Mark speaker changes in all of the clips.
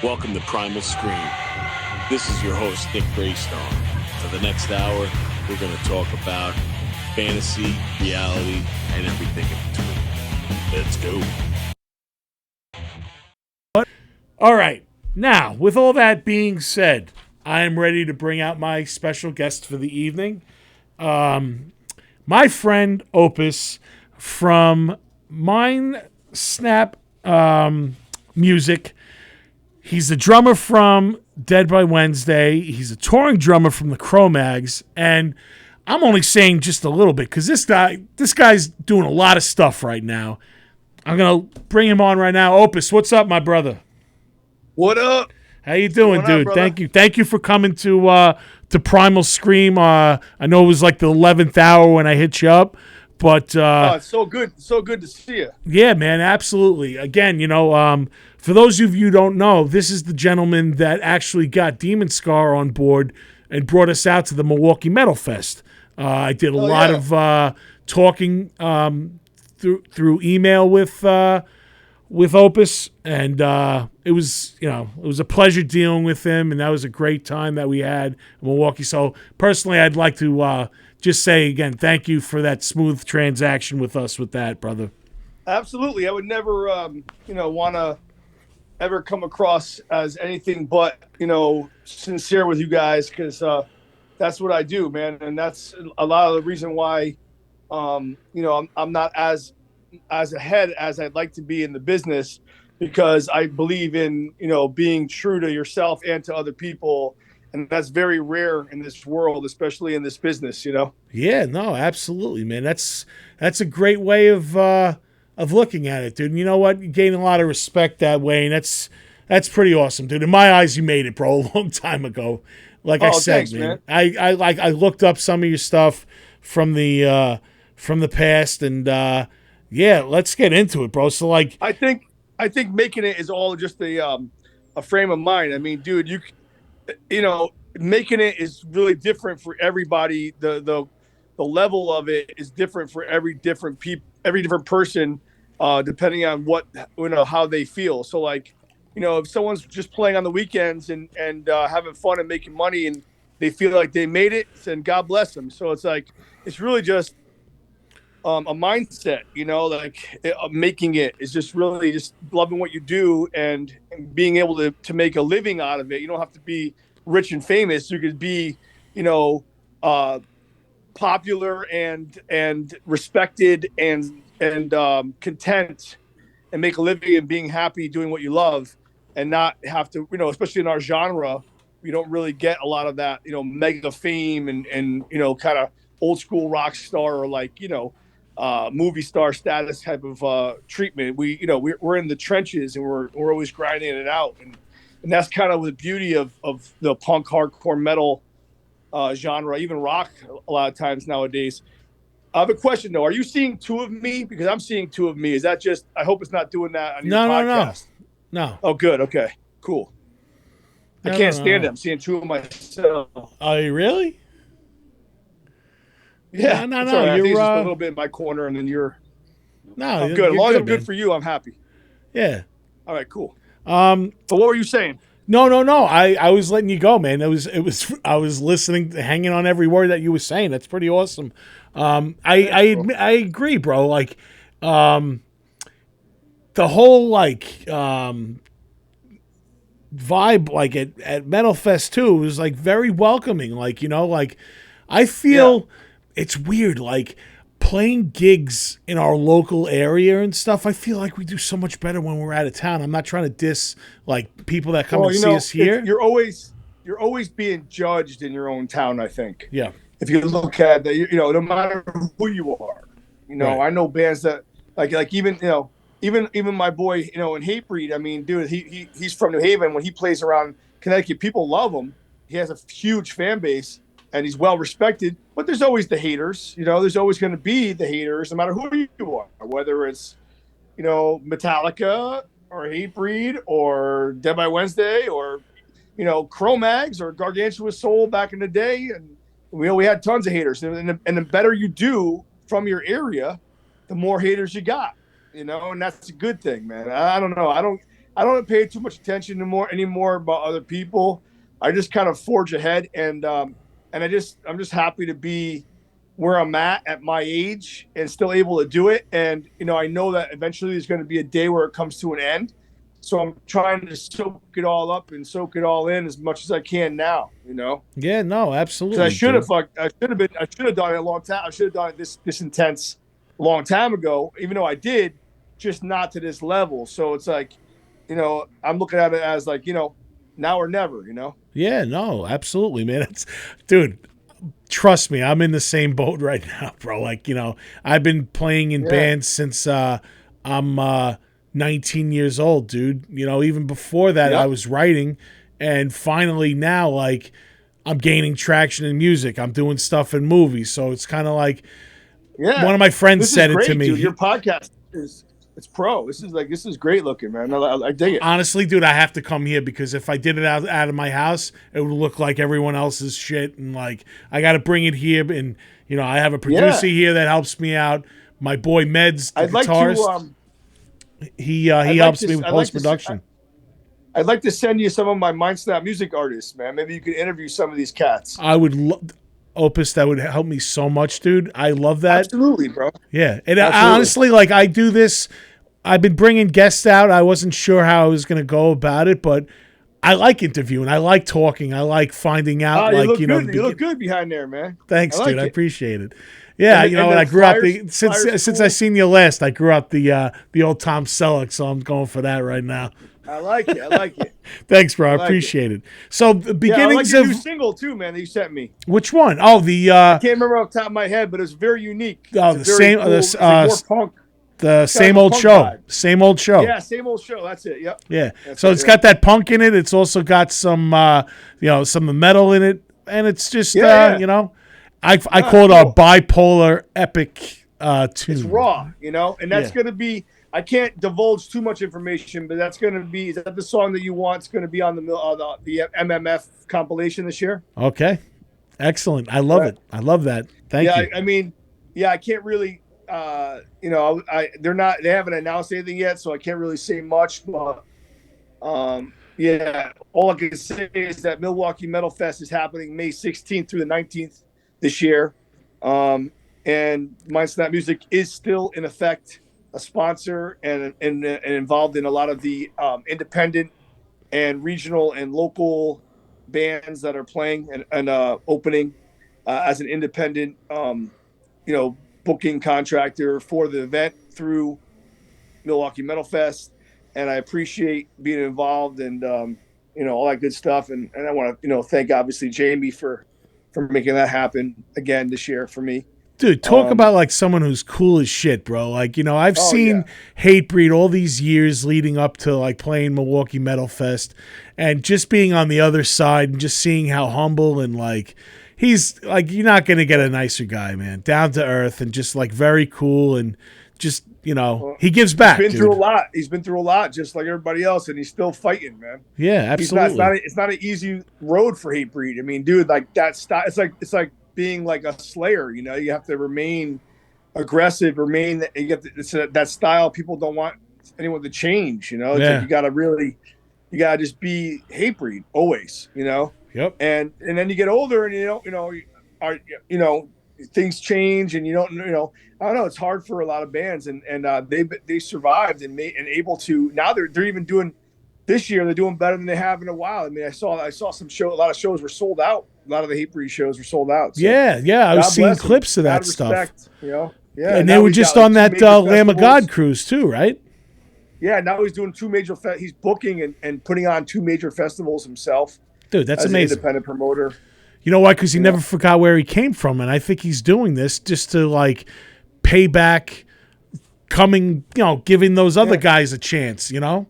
Speaker 1: Welcome to Primal Scream. This is your host, Nick Graystone. For the next hour, we're going to talk about fantasy, reality, and everything in between. Let's go.
Speaker 2: All right. Now, with all that being said, I am ready to bring out my special guest for the evening. My friend Opus from Mind Snap Music. He's the drummer from Dead by Wednesday. He's a touring drummer from the Cro-Mags. And I'm only saying just a little bit because this guy's doing a lot of stuff right now. I'm going to bring him on right now. Opus, what's up, my brother?
Speaker 3: What up?
Speaker 2: How you doing, dude? Thank you for coming to Primal Scream. I know it was like the 11th hour when I hit you up, but
Speaker 3: it's so good to see you.
Speaker 2: Yeah, man, absolutely. Again, for those of you who don't know, this is the gentleman that actually got DemonScar on board and brought us out to the Milwaukee Metal Fest. I did a lot of talking through email with Opus, and it was a pleasure dealing with him, and that was a great time that we had in Milwaukee. So personally, I'd like to just say again, thank you for that smooth transaction with us with that, brother.
Speaker 3: Absolutely. I would never want to ever come across as anything but sincere with you guys, because that's what I do, man, and that's a lot of the reason why I'm not as ahead as I'd like to be in the business, because I believe in being true to yourself and to other people, and that's very rare in this world, especially in this business.
Speaker 2: Yeah, no, absolutely, man. That's a great way of looking at it, dude. And you know what? You gain a lot of respect that way, and that's pretty awesome, dude. In my eyes, you made it, bro, a long time ago. Like I said,
Speaker 3: thanks, man.
Speaker 2: I looked up some of your stuff from the past, and yeah, let's get into it, bro. So like,
Speaker 3: I think making it is all just a frame of mind. I mean, dude, making it is really different for everybody. The level of it is different for every different person, depending on how they feel. So like, if someone's just playing on the weekends and having fun and making money, and they feel like they made it, then God bless them. So it's like, it's really just a mindset, making it is just really just loving what you do and being able to make a living out of it. You don't have to be rich and famous. You could be, popular and respected and content, and make a living and being happy doing what you love, and not have to, especially in our genre, we don't really get a lot of that, mega fame and kind of old school rock star or like, movie star status type of treatment. We're in the trenches, and we're always grinding it out, and that's kind of the beauty of the punk, hardcore, metal genre, even rock a lot of times nowadays. I have a question though. Are you seeing two of me? Because I'm seeing two of me. Is that just? I hope it's not doing that on your podcast.
Speaker 2: No.
Speaker 3: Oh, good. Okay, cool. I can't stand it. I'm seeing two of myself.
Speaker 2: Oh, you really?
Speaker 3: Yeah,
Speaker 2: no.
Speaker 3: Right. I think it's just a little bit in my corner, and then you're.
Speaker 2: No,
Speaker 3: I'm good. As long as I'm good for you, I'm happy.
Speaker 2: Yeah.
Speaker 3: All right. Cool. So what were you saying?
Speaker 2: No. I was letting you go, man. It was. I was listening, hanging on every word that you were saying. That's pretty awesome. I agree, bro. Like, the whole like vibe, like at Metal Fest too, was like very welcoming. Like, like I feel it's weird, like playing gigs in our local area and stuff. I feel like we do so much better when we're out of town. I'm not trying to diss like people that come and see us here.
Speaker 3: You're always being judged in your own town, I think.
Speaker 2: Yeah.
Speaker 3: If you look at that, no matter who you are, right. I know bands that like even my boy, in Hatebreed. I mean, dude, he's from New Haven. When he plays around Connecticut, people love him. He has a huge fan base, and he's well respected. But there's always the haters. There's always going to be the haters, no matter who you are, whether it's Metallica or Hatebreed or Dead by Wednesday or Cro-Mags or Gargantua Soul back in the day, and we had tons of haters. And the better you do from your area, the more haters you got. And that's a good thing, man. I don't know. I don't pay too much attention anymore about other people. I just kind of forge ahead, and I'm just happy to be where I'm at my age and still able to do it. And I know that eventually there's going to be a day where it comes to an end. So I'm trying to soak it all up and soak it all in as much as I can now.
Speaker 2: Yeah, no, absolutely.
Speaker 3: Because I should have done it a long time. I should have done it this intense a long time ago. Even though I did, just not to this level. So it's like, I'm looking at it as like, now or never.
Speaker 2: Yeah, no, absolutely, man. Dude, trust me, I'm in the same boat right now, bro. Like, I've been playing in bands since I'm 19 years old, dude. Even before that, I was writing, and finally now, like, I'm gaining traction in music. I'm doing stuff in movies, so it's kind of like, one of my friends said it to me.
Speaker 3: Dude. Your podcast it's pro. This is great looking, man. I dig it.
Speaker 2: Honestly, dude, I have to come here because if I did it out of my house, it would look like everyone else's shit, and like I got to bring it here. And I have a producer here that helps me out. My boy Meds, the guitarist. He helps me with post production.
Speaker 3: I'd like to send you some of my Mindsnap music artists, man. Maybe you could interview some of these cats.
Speaker 2: I would Opus, that would help me so much, dude. I love that.
Speaker 3: Absolutely, bro.
Speaker 2: Yeah, and I honestly, like, I do this. I've been bringing guests out. I wasn't sure how I was going to go about it, but I like interviewing. I like talking. I like finding out.
Speaker 3: You look good behind there, man.
Speaker 2: Thanks, dude. I appreciate it. Yeah, and I grew up since I seen you last. I grew up the old Tom Selleck, so I'm going for that right now.
Speaker 3: I like it.
Speaker 2: Thanks, bro. I appreciate it. So beginnings
Speaker 3: I like your new single too, man. That you sent me.
Speaker 2: Which one? Oh, the
Speaker 3: I can't remember off the top of my head, but it's very unique.
Speaker 2: Oh,
Speaker 3: it's more punk.
Speaker 2: The same old show.
Speaker 3: Vibe.
Speaker 2: Same old show.
Speaker 3: Yeah, same old show. That's it. Yep.
Speaker 2: Yeah. So it's got that punk in it. It's also got some some metal in it, and it's just I call it a bipolar epic tune.
Speaker 3: It's raw, and that's going to be. I can't divulge too much information, but that's going to be. Is that the song that you want? It's going to be on the MMF compilation this year.
Speaker 2: Okay, excellent. I love it. I love that. Thank you.
Speaker 3: I can't really. They haven't announced anything yet, so I can't really say much. But all I can say is that Milwaukee Metal Fest is happening May 16th through the 19th this year, and Mindsnap Music is still in effect a sponsor and involved in a lot of the independent and regional and local bands that are playing and opening as an independent, booking contractor for the event through Milwaukee Metal Fest. And I appreciate being involved and, all that good stuff. And I want to, thank obviously Jamie for making that happen again this year for me.
Speaker 2: Dude, talk about like someone who's cool as shit, bro. Like, I've seen Hatebreed all these years leading up to like playing Milwaukee Metal Fest and just being on the other side and just seeing how humble and like, he's like, you're not going to get a nicer guy, man. Down to earth and just like very cool and just, he gives back.
Speaker 3: He's been through a lot. He's been through a lot just like everybody else and he's still fighting, man.
Speaker 2: Yeah, absolutely.
Speaker 3: It's not an easy road for Hatebreed. I mean, dude, like that style, it's like being like a Slayer, you have to remain aggressive, it's that style. People don't want anyone to change, It's like you gotta just be Hatebreed always,
Speaker 2: Yep.
Speaker 3: And then you get older and things change and I don't know, it's hard for a lot of bands and they survived and able to. Now they're even doing this year, they're doing better than they have in a while. I mean, I saw some show. A lot of shows were sold out. A lot of the Hatebreed shows were sold out. So
Speaker 2: yeah. I was seeing clips of that stuff.
Speaker 3: Respect, Yeah.
Speaker 2: And they were just on that Lamb of God cruise too, right?
Speaker 3: Yeah. Now he's doing two major. He's booking and putting on two major festivals himself.
Speaker 2: Dude, that's amazing.
Speaker 3: An independent promoter.
Speaker 2: You know why? Because he never forgot where he came from, and I think he's doing this just to like pay back. Giving those other guys a chance,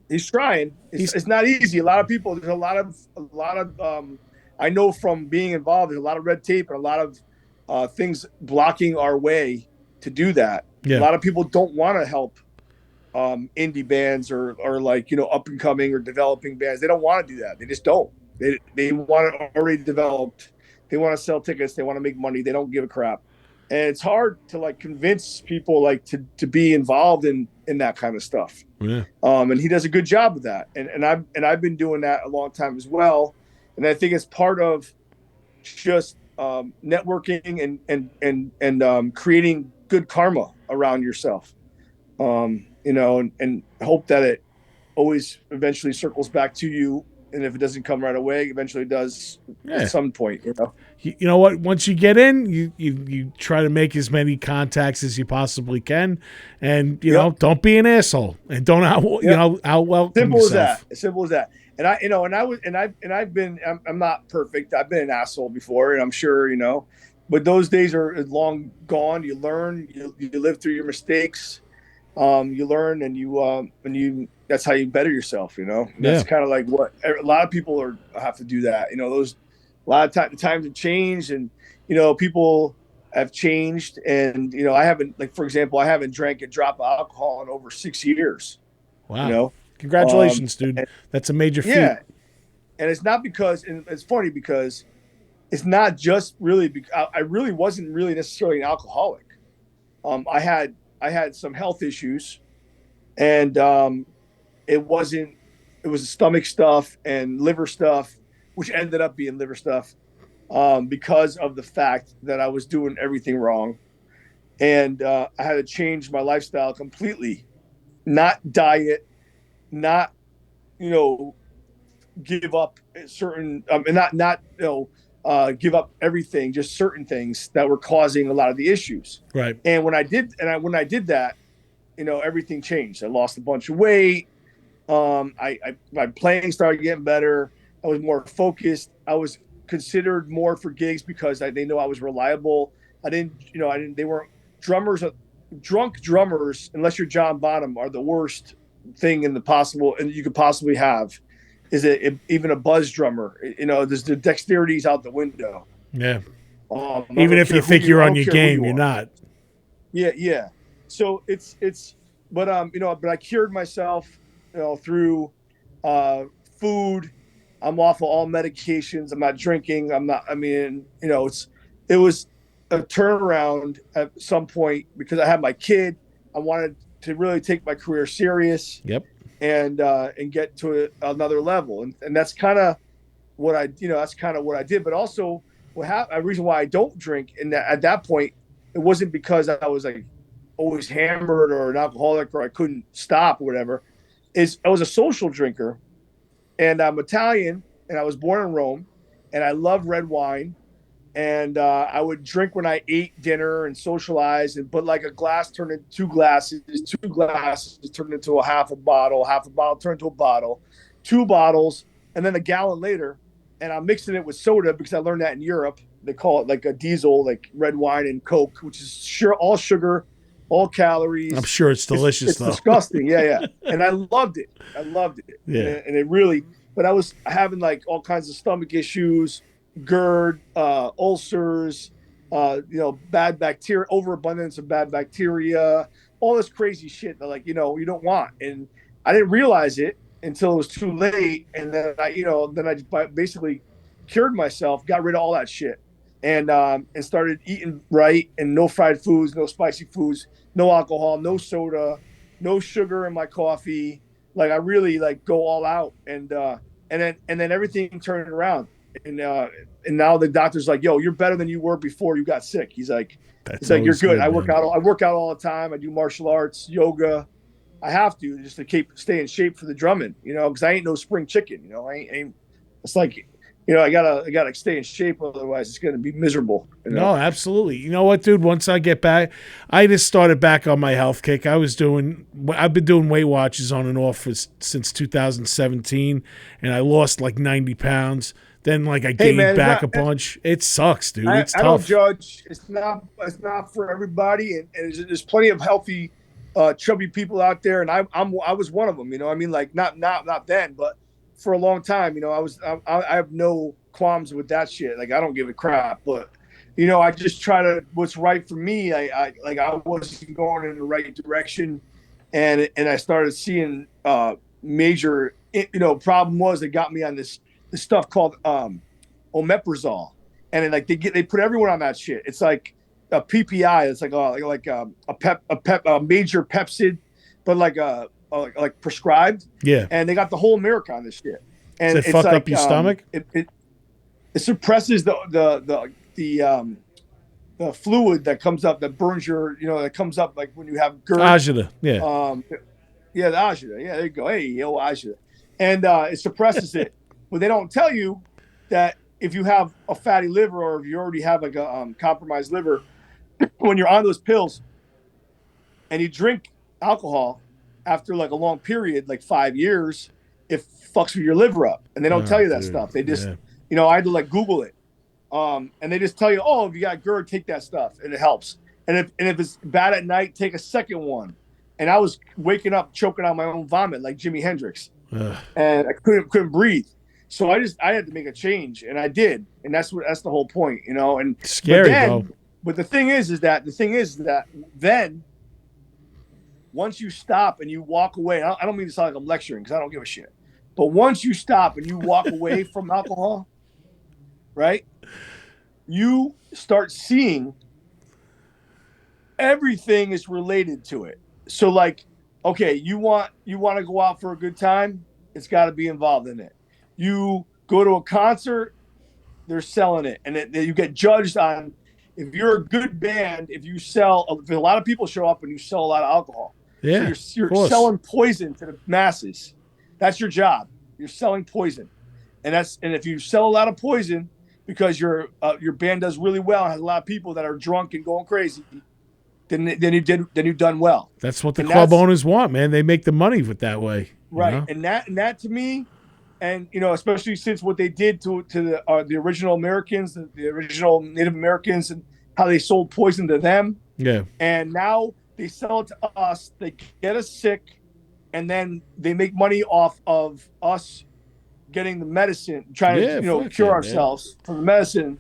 Speaker 3: He's trying. It's not easy. A lot of people, there's a lot of I know from being involved, there's a lot of red tape and a lot of things blocking our way to do that.
Speaker 2: Yeah.
Speaker 3: A lot of people don't want to help indie bands or like, up and coming or developing bands. They don't want to do that. They just don't. They want it already developed. They want to sell tickets. They want to make money. They don't give a crap. And it's hard to like convince people like to be involved in that kind of stuff.
Speaker 2: Yeah.
Speaker 3: And he does a good job of that. And I've been doing that a long time as well. And I think it's part of just networking and creating good karma around yourself. And hope that it always eventually circles back to you. And if it doesn't come right away, eventually it does at some point,
Speaker 2: You know what? Once you get in, you try to make as many contacts as you possibly can, and don't be an asshole and don't out welcome
Speaker 3: Simple
Speaker 2: yourself.
Speaker 3: as that. Simple as that. I've been. I'm not perfect. I've been an asshole before, and I'm sure but those days are long gone. You learn. You live through your mistakes. You learn, and you. That's how you better yourself. That's kind of like what a lot of people have to do. That those. A lot of times have changed, and people have changed, and I haven't, like, for example, I haven't drank a drop of alcohol in over 6 years.
Speaker 2: Wow! Congratulations, dude. That's a major feat.
Speaker 3: Yeah, and it's not because, and it's funny because it's not just really because I really wasn't really necessarily an alcoholic. I had some health issues, and it was stomach stuff and liver stuff, which ended up being liver stuff, because of the fact that I was doing everything wrong. And I had to change my lifestyle completely, not diet, not, give up certain, give up everything, just certain things that were causing a lot of the issues.
Speaker 2: Right.
Speaker 3: And when I did that, everything changed. I lost a bunch of weight. My playing started getting better. I was more focused. I was considered more for gigs because they know I was reliable. They weren't drummers. Drunk drummers, unless you're John Bonham, are the worst thing in the possible, and you could possibly have. Is it even a buzz drummer? There's the dexterity's out the window.
Speaker 2: Yeah. Even if you think you're on your game, you're not.
Speaker 3: Yeah, yeah. So but I cured myself, through food. I'm off of all medications. I'm not drinking. It was a turnaround at some point because I had my kid. I wanted to really take my career serious.
Speaker 2: Yep.
Speaker 3: And get to another level. And that's kind of what I did. But also a reason why I don't drink. And at that point, it wasn't because I was like always hammered or an alcoholic or I couldn't stop or whatever. I was a social drinker. And I'm Italian, and I was born in Rome, and I love red wine. And I would drink when I ate dinner and socialize, but like a glass turned into 2 glasses turned into a half a bottle turned into a bottle, 2 bottles, and then a gallon later. And I'm mixing it with soda because I learned that in Europe. They call it like a diesel, like red wine and Coke, which is all sugar, all calories.
Speaker 2: I'm sure it's delicious,
Speaker 3: though. It's disgusting. Yeah. And I loved it.
Speaker 2: Yeah.
Speaker 3: And it really, but I was having like all kinds of stomach issues, GERD, ulcers, bad bacteria, overabundance of bad bacteria, all this crazy shit that you don't want. And I didn't realize it until it was too late. And then I basically cured myself, got rid of all that shit, and started eating right, and no fried foods, no spicy foods, no alcohol, no soda, no sugar in my coffee. Like I really go all out, and then everything turned around. And now the doctor's like, "Yo, you're better than you were before you got sick." He's like, "You're good." I work out all the time. I do martial arts, yoga. I have to just to stay in shape for the drumming, because I ain't no spring chicken. It's like, I gotta stay in shape, otherwise it's gonna be miserable.
Speaker 2: No, absolutely. You know what, dude? Once I get back, I just started back on my health kick. I've been doing Weight Watchers on and off since 2017, and I lost like 90 pounds. Then I gained back a bunch. It sucks, dude. It's tough.
Speaker 3: I don't judge. It's not for everybody, and there's plenty of healthy, chubby people out there, and I was one of them. Not then, but for a long time. I have no qualms with that shit. Like I don't give a crap, but I just try to what's right for me. I wasn't going in the right direction, and I started seeing major. Problem was they got me on this stuff called omeprazole, and then they put everyone on that shit. It's like a PPI. It's like a major Pepsid, but like prescribed.
Speaker 2: Yeah.
Speaker 3: And they got the whole America on this shit. And
Speaker 2: Does it fuck up your stomach?
Speaker 3: It suppresses the fluid that comes up, that burns that comes up like when you have GERD.
Speaker 2: Agita, yeah.
Speaker 3: The agita. Yeah, there you go. Hey, yo, agita. And it suppresses it. But they don't tell you that if you have a fatty liver or if you already have like a compromised liver, when you're on those pills and you drink alcohol after like a long period, like 5 years, it fucks with your liver up. And they don't tell you that stuff. They just, I had to like Google it. And they just tell you, oh, if you got GERD, take that stuff and it helps. And if it's bad at night, take a second one. And I was waking up choking on my own vomit like Jimi Hendrix. And I couldn't breathe. So I had to make a change, and I did. And that's the whole point, and
Speaker 2: scary, bro.
Speaker 3: But the thing is that then once you stop and you walk away, I don't mean to sound like I'm lecturing because I don't give a shit. But once you stop and you walk away from alcohol, right? You start seeing everything is related to it. So like, okay, you want to go out for a good time, it's got to be involved in it. You go to a concert, they're selling it, and you get judged on if you're a good band. If a lot of people show up and you sell a lot of alcohol,
Speaker 2: yeah,
Speaker 3: so you're selling poison to the masses. That's your job. You're selling poison, and if you sell a lot of poison because your band does really well and has a lot of people that are drunk and going crazy, then you've done well.
Speaker 2: That's what the club owners want, man. They make the money with that way,
Speaker 3: right? And that to me. And especially since what they did to the original Americans, the original Native Americans, and how they sold poison to them.
Speaker 2: Yeah.
Speaker 3: And now they sell it to us. They get us sick, and then they make money off of us getting the medicine, trying to cure ourselves from the medicine.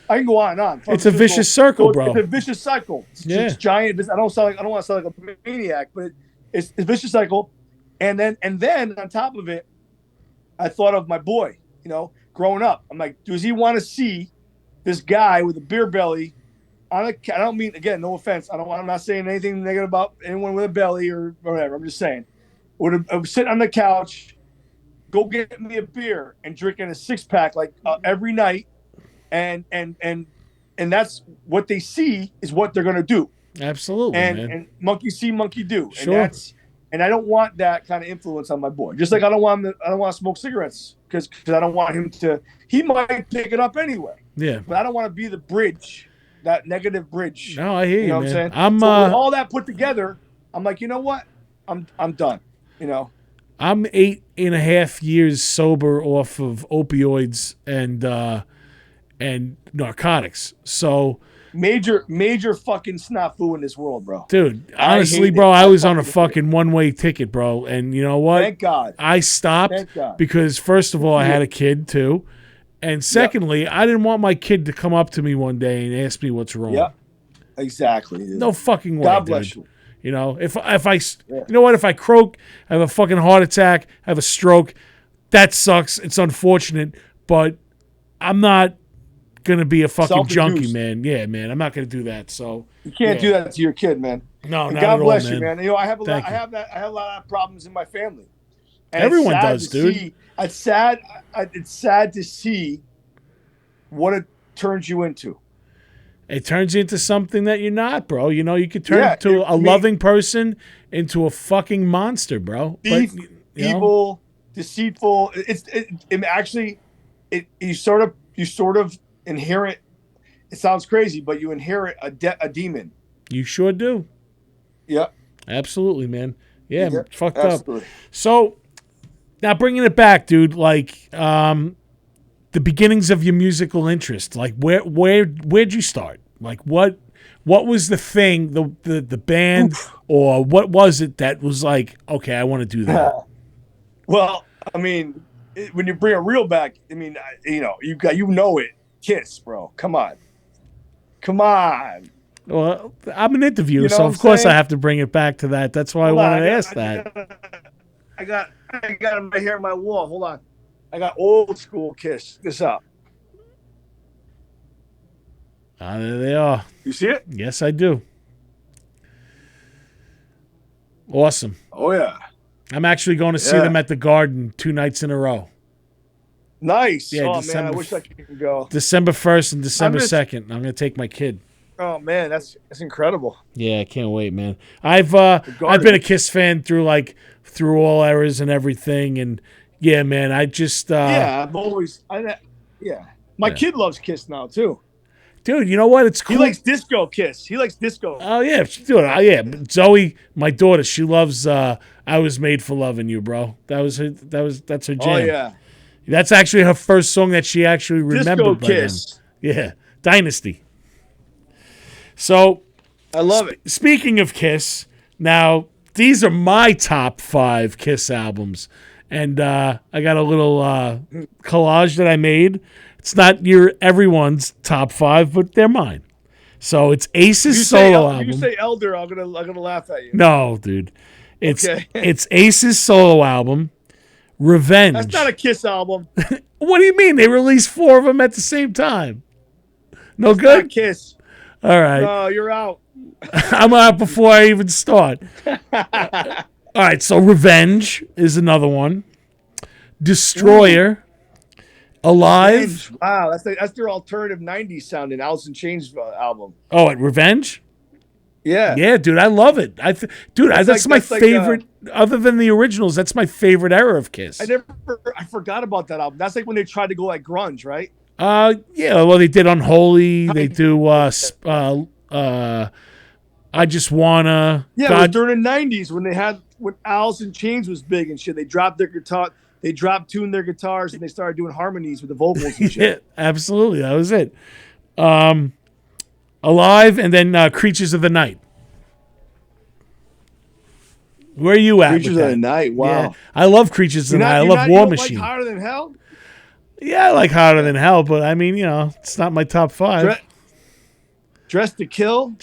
Speaker 3: I can go on and on.
Speaker 2: It's a vicious circle, bro.
Speaker 3: It's a vicious cycle. It's giant. I don't want to sound like a maniac, but it's a vicious cycle. And then on top of it, I thought of my boy, growing up. I'm like, does he want to see this guy with a beer belly I don't mean, again, no offense. I'm not saying anything negative about anyone with a belly or whatever. I'm just saying, I would sit on the couch, go get me a beer and drinking a 6-pack like every night. And that's what they see is what they're going to do.
Speaker 2: Absolutely.
Speaker 3: And monkey see, monkey do.
Speaker 2: Sure.
Speaker 3: And I don't want that kind of influence on my boy. Just like I don't want to smoke cigarettes because I don't want him to. He might pick it up anyway.
Speaker 2: Yeah.
Speaker 3: But I don't want to be the bridge, that negative bridge.
Speaker 2: No, I hear you,
Speaker 3: know what
Speaker 2: man.
Speaker 3: I'm saying? So with all that put together, I'm like, you know what? I'm done.
Speaker 2: I'm 8.5 years sober off of opioids and narcotics. So.
Speaker 3: Major fucking snafu in this world, bro.
Speaker 2: Dude, honestly, bro, I was on a fucking one-way ticket, bro. And you know what?
Speaker 3: Thank God.
Speaker 2: I stopped because, first of all, I had a kid, too. And secondly, I didn't want my kid to come up to me one day and ask me what's wrong.
Speaker 3: Yep. Exactly.
Speaker 2: No fucking way,
Speaker 3: God bless
Speaker 2: dude.
Speaker 3: you.
Speaker 2: If you know what? If I croak, I have a fucking heart attack, I have a stroke, that sucks. It's unfortunate, but I'm not gonna be a fucking junkie, man. Yeah, man. I'm not gonna do that. So
Speaker 3: you can't do that to your kid, man.
Speaker 2: No,
Speaker 3: and
Speaker 2: not
Speaker 3: God
Speaker 2: at
Speaker 3: bless
Speaker 2: all,
Speaker 3: you,
Speaker 2: man.
Speaker 3: I have a lot of problems in my family. And
Speaker 2: everyone does, dude.
Speaker 3: It's sad to see what it turns you into.
Speaker 2: It turns you into something that you're not, bro. You could turn a loving person into a fucking monster, bro.
Speaker 3: Evil, deceitful. You sort of inherit. It sounds crazy, but you inherit a demon.
Speaker 2: You sure do.
Speaker 3: Yep.
Speaker 2: Absolutely, man. Yeah, fucked
Speaker 3: absolutely.
Speaker 2: up. So now bringing it back, dude. Like the beginnings of your musical interest. Like where'd you start? Like what was the thing, the band, or what was it that was like, okay, I want to do that?
Speaker 3: Well, I mean, when you bring it real back, I mean, you know it. Kiss, bro. Come on.
Speaker 2: Well, I'm an interviewer, so of course I have to bring it back to that. That's why I wanted to ask that.
Speaker 3: I got them right here on my wall. Hold on. I got old school Kiss. Check this out.
Speaker 2: There they are.
Speaker 3: You see it?
Speaker 2: Yes, I do. Awesome.
Speaker 3: Oh, yeah.
Speaker 2: I'm actually going to see them at the Garden 2 nights in a row.
Speaker 3: Nice.
Speaker 2: Yeah,
Speaker 3: oh man, I wish I could go.
Speaker 2: December 1st and December 2nd. I'm going to take my kid.
Speaker 3: Oh man, that's incredible.
Speaker 2: Yeah, I can't wait, man. I've been a Kiss fan through all eras and everything, and yeah, man, I just
Speaker 3: I've always My kid loves Kiss now too.
Speaker 2: Dude, you know what? It's cool.
Speaker 3: He likes disco Kiss. He likes disco.
Speaker 2: Oh yeah, dude. Zoe, my daughter, she loves "I Was Made for Loving You," bro. That's her jam.
Speaker 3: Oh yeah,
Speaker 2: that's actually her first song that she actually remembered.
Speaker 3: Disco Kiss.
Speaker 2: Yeah, Dynasty. So,
Speaker 3: I love it.
Speaker 2: Speaking of Kiss, now these are my top 5 Kiss albums, and I got a little collage that I made. It's not everyone's top 5, but they're mine. So it's Ace's solo album.
Speaker 3: You say Elder, I'm gonna laugh at you.
Speaker 2: No, dude, it's Ace's solo album, Revenge.
Speaker 3: That's not a Kiss album.
Speaker 2: What do you mean? They released 4 of them at the same time. No
Speaker 3: That's
Speaker 2: good.
Speaker 3: Not Kiss.
Speaker 2: All right.
Speaker 3: No, you're out.
Speaker 2: I'm out before I even start. All right, so Revenge is another one. Destroyer. Alive.
Speaker 3: Revenge. Wow, that's their alternative 90s sounding Alice in Chains album.
Speaker 2: Oh, at Revenge?
Speaker 3: Yeah.
Speaker 2: Yeah, dude, I love it. That's my favorite. Other than the originals, that's my favorite era of Kiss.
Speaker 3: I forgot about that album. That's like when they tried to go like grunge, right?
Speaker 2: Yeah, well, they did Unholy. They do I Just Wanna.
Speaker 3: Yeah, it was during the 90s when Alice in Chains was big and shit. They dropped their guitar, they tuned their guitars, and they started doing harmonies with the vocals and shit.
Speaker 2: Yeah, absolutely. That was it. Alive, and then Creatures of the Night. Where are you at?
Speaker 3: Creatures of the Night, wow. Yeah,
Speaker 2: I love Creatures of the Night. I love War Machine.
Speaker 3: Like Hotter Than Hell?
Speaker 2: Yeah, I like Hotter Than Hell, but I mean, it's not my top 5.
Speaker 3: Dressed to Kill?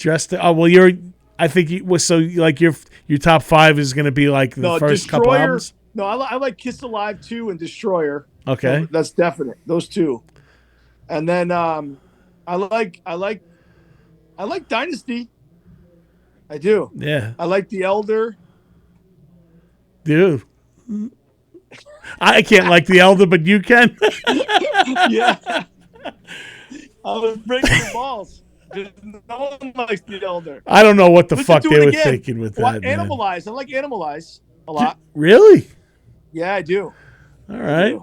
Speaker 2: I think your top 5 is going to be like the first couple albums?
Speaker 3: No, I like Kiss Alive 2 and Destroyer.
Speaker 2: Okay.
Speaker 3: So that's definite. Those two. And then I like Dynasty. I do.
Speaker 2: Yeah.
Speaker 3: I like The Elder.
Speaker 2: Dude. I can't like The Elder, but you can.
Speaker 3: Yeah. I was breaking the balls. No one likes The Elder.
Speaker 2: I don't know what the fuck they were thinking with that.
Speaker 3: Animalize. I like Animalize a lot.
Speaker 2: Really?
Speaker 3: Yeah, I do.
Speaker 2: All right.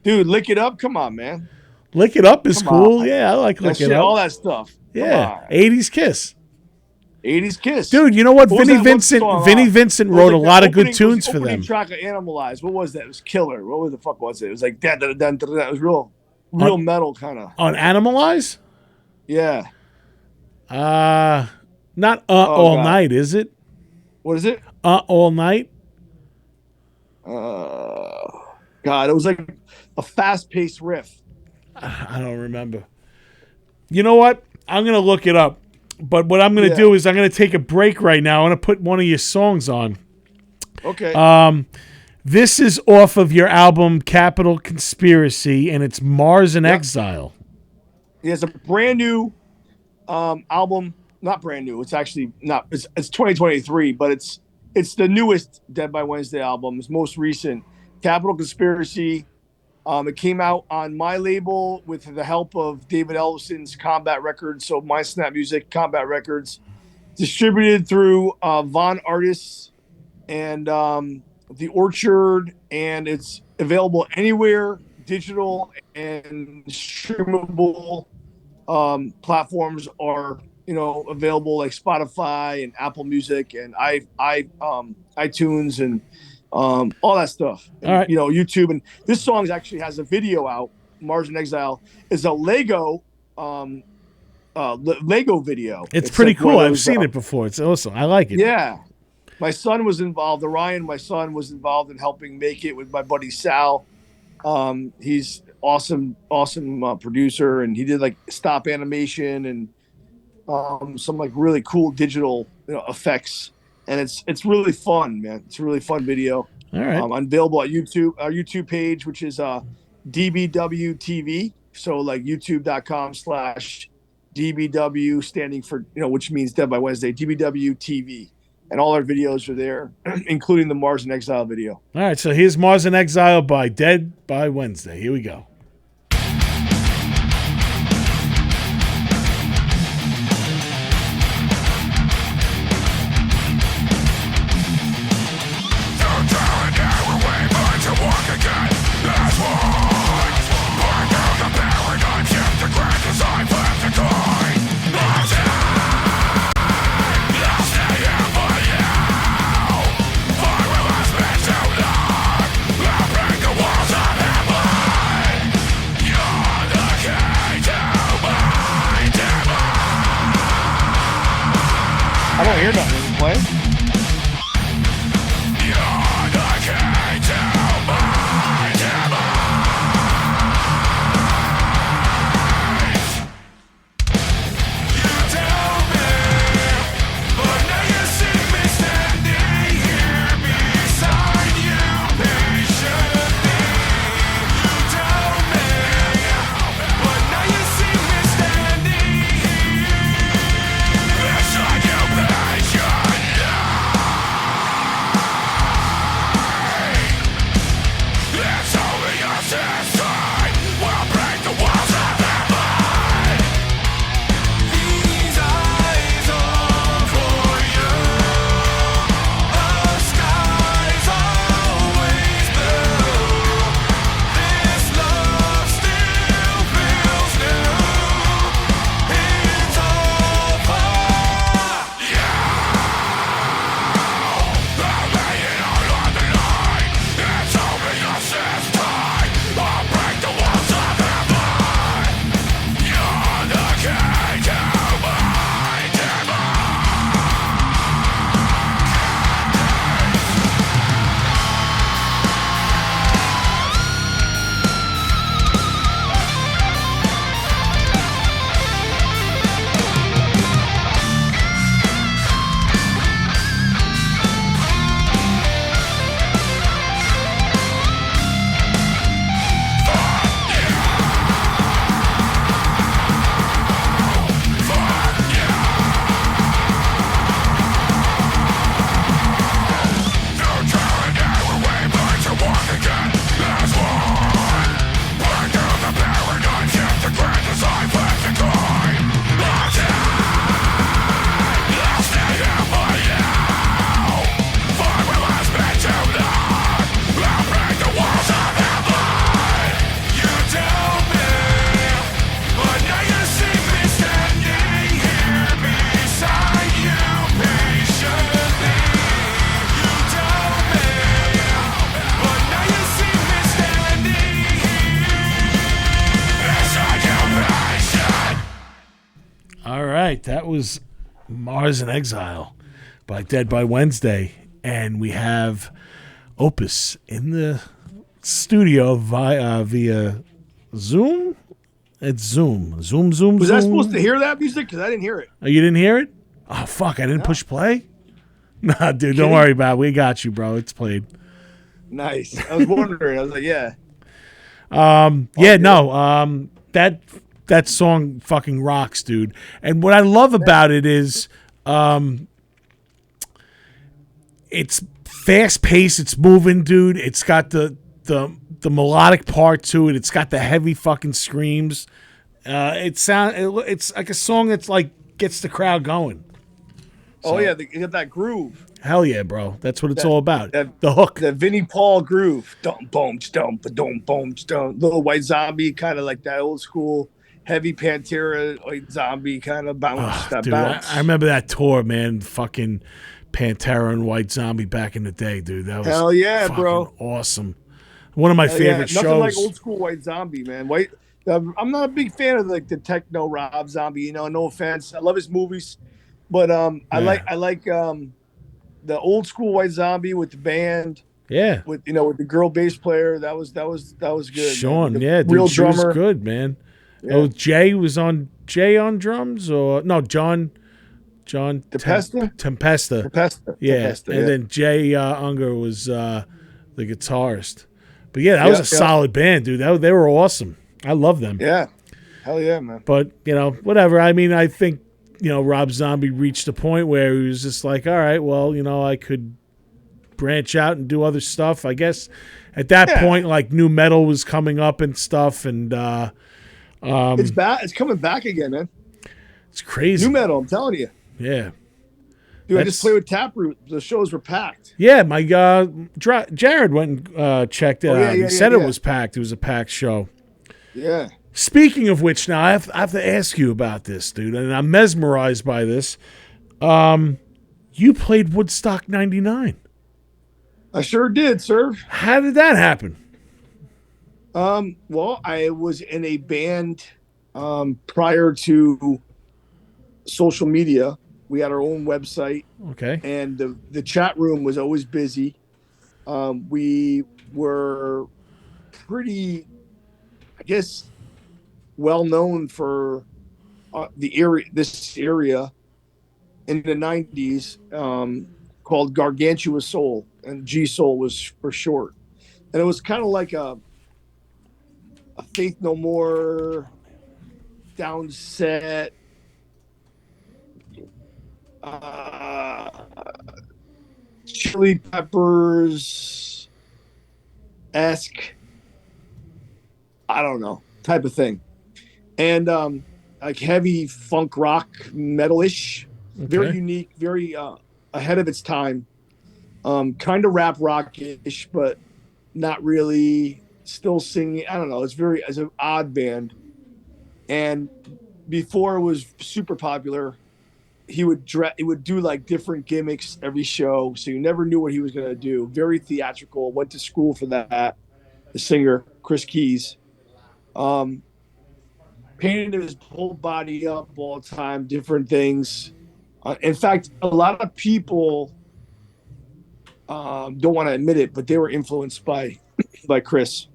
Speaker 3: Dude, Lick It Up. Come on, man.
Speaker 2: Lick It Up is cool. Yeah, I like Lick It Up.
Speaker 3: All that stuff.
Speaker 2: Yeah. 80s Kiss.
Speaker 3: 80s Kiss.
Speaker 2: Dude, you know what? Vinnie Vincent wrote a lot of good tunes for them.
Speaker 3: Track of Animalize. What was that? It was killer. What the fuck was it? It was like that. It was real metal kind of.
Speaker 2: On Animalize?
Speaker 3: Yeah.
Speaker 2: Not All Night, is it?
Speaker 3: What is it?
Speaker 2: All Night?
Speaker 3: God, it was like a fast-paced riff.
Speaker 2: I don't remember. You know what? I'm going to look it up. But what I'm going to do is I'm going to take a break right now. I'm going to put one of your songs on.
Speaker 3: Okay.
Speaker 2: This is off of your album Capital Conspiracy, and it's Mars in Exile.
Speaker 3: Yeah, it's a brand new album. Not brand new. It's actually not. It's 2023, but it's the newest Dead by Wednesday album. It's most recent. Capital Conspiracy. It came out on my label with the help of David Ellison's Combat Records, so My Snap Music, Combat Records, distributed through Von Artists and The Orchard, and it's available anywhere digital and streamable platforms are available, like Spotify and Apple Music and iTunes and all that stuff. And,
Speaker 2: all right.
Speaker 3: YouTube. And this song actually has a video out. Mars in Exile is a Lego video.
Speaker 2: It's pretty like cool. I've seen it before. It's awesome. I like it.
Speaker 3: Yeah. My son was involved. Orion, my son, was involved in helping make it with my buddy Sal. He's awesome producer, and he did like stop animation and some like really cool digital effects. And it's really fun, man. It's a really fun video.
Speaker 2: All right.
Speaker 3: Available at YouTube, our YouTube page, which is DBW TV. So like youtube.com/DBW, standing for, which means Dead by Wednesday, DBW TV. and all our videos are there, including the Mars in Exile video.
Speaker 2: All right, so here's Mars in Exile by Dead by Wednesday. Here we go.
Speaker 3: I don't hear nothing. Is it playing? That was Mars in Exile by Dead by Wednesday. And we have Opus in the studio via Zoom. It's Zoom. Was I supposed to hear that music? Because I didn't hear it.
Speaker 2: Oh, you didn't hear it? Oh, fuck. I didn't push play? Nah, dude, don't worry about it. We got you, bro. It's played.
Speaker 3: Nice. I was wondering. I was like, yeah.
Speaker 2: That song fucking rocks, dude. And what I love about it is it's fast paced, it's moving, dude. It's got the melodic part to it. It's got the heavy fucking screams. It's like a song that's like gets the crowd going.
Speaker 3: So, you got that groove.
Speaker 2: Hell yeah, bro. That's what it's all about. The hook.
Speaker 3: The Vinnie Paul groove. Dum boom dum boom boom dum. Little White Zombie, kind of like that old school heavy Pantera White Zombie kind of bounce.
Speaker 2: Dude, I remember that tour, man. Fucking Pantera and White Zombie back in the day, dude. That was
Speaker 3: hell yeah, bro.
Speaker 2: Awesome. One of my favorite shows.
Speaker 3: Nothing like old school White Zombie, man. I'm not a big fan of like the techno Rob Zombie. You know, no offense. I love his movies, but I like the old school White Zombie with the band.
Speaker 2: Yeah.
Speaker 3: With the girl bass player. That was good.
Speaker 2: Sean,
Speaker 3: man.
Speaker 2: Yeah, dude,
Speaker 3: real
Speaker 2: she
Speaker 3: drummer.
Speaker 2: was good, man.
Speaker 3: Yeah.
Speaker 2: Oh, Jay on drums, or no, John
Speaker 3: Tempesta?
Speaker 2: Tempesta. Yeah.
Speaker 3: Tempesta,
Speaker 2: and then Jay Unger was the guitarist. But yeah, that was a solid band, dude. They were awesome. I love them.
Speaker 3: Yeah. Hell yeah, man.
Speaker 2: But, whatever. I mean, I think Rob Zombie reached a point where he was just like, all right, well, I could branch out and do other stuff. I guess at that point, like new metal was coming up and stuff, and
Speaker 3: it's back. It's coming back again, man.
Speaker 2: It's crazy.
Speaker 3: New metal, I'm telling you.
Speaker 2: Yeah.
Speaker 3: Dude, I just played with Taproot. The shows were packed.
Speaker 2: Yeah, my Jared went and checked it out. He said it was packed. It was a packed show.
Speaker 3: Yeah.
Speaker 2: Speaking of which, now I have to ask you about this, dude, and I'm mesmerized by this. You played Woodstock 99.
Speaker 3: I sure did, sir.
Speaker 2: How did that happen?
Speaker 3: Well, I was in a band prior to social media. We had our own website.
Speaker 2: Okay.
Speaker 3: And the chat room was always busy. We were pretty, I guess, well known for this area in the 90s called Gargantua Soul, and G Soul was for short. And it was kind of like a Faith No More downset, Chili Peppers esque, I don't know, type of thing, and like heavy funk rock metal-ish, very unique, very ahead of its time, kind of rap rock-ish, but not really. Still singing, I don't know. It's an odd band, and before it was super popular, he would do like different gimmicks every show, so you never knew what he was going to do. Very theatrical. Went to school for that. The singer Chris Keys painted his whole body up all the time, different things. In fact, a lot of people don't want to admit it, but they were influenced by Chris.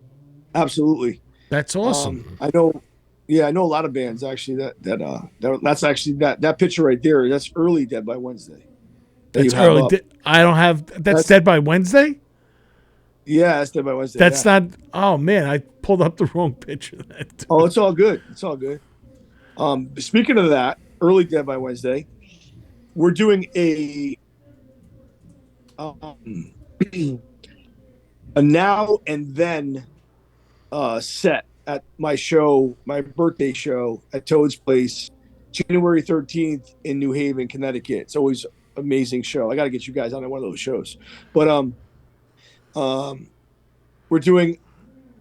Speaker 3: Absolutely.
Speaker 2: That's awesome.
Speaker 3: I know. Yeah, I know a lot of bands actually that's actually that picture right there. That's early Dead by Wednesday.
Speaker 2: That's early. I don't have. That's Dead by Wednesday.
Speaker 3: Yeah, that's Dead by Wednesday.
Speaker 2: That's not. Oh man, I pulled up the wrong picture.
Speaker 3: Oh, it's all good. It's all good. Speaking of that, early Dead by Wednesday, we're doing a now and then set at my birthday show at Toad's Place, January 13th in New Haven, Connecticut. It's always an amazing show. I got to get you guys on one of those shows. But we're doing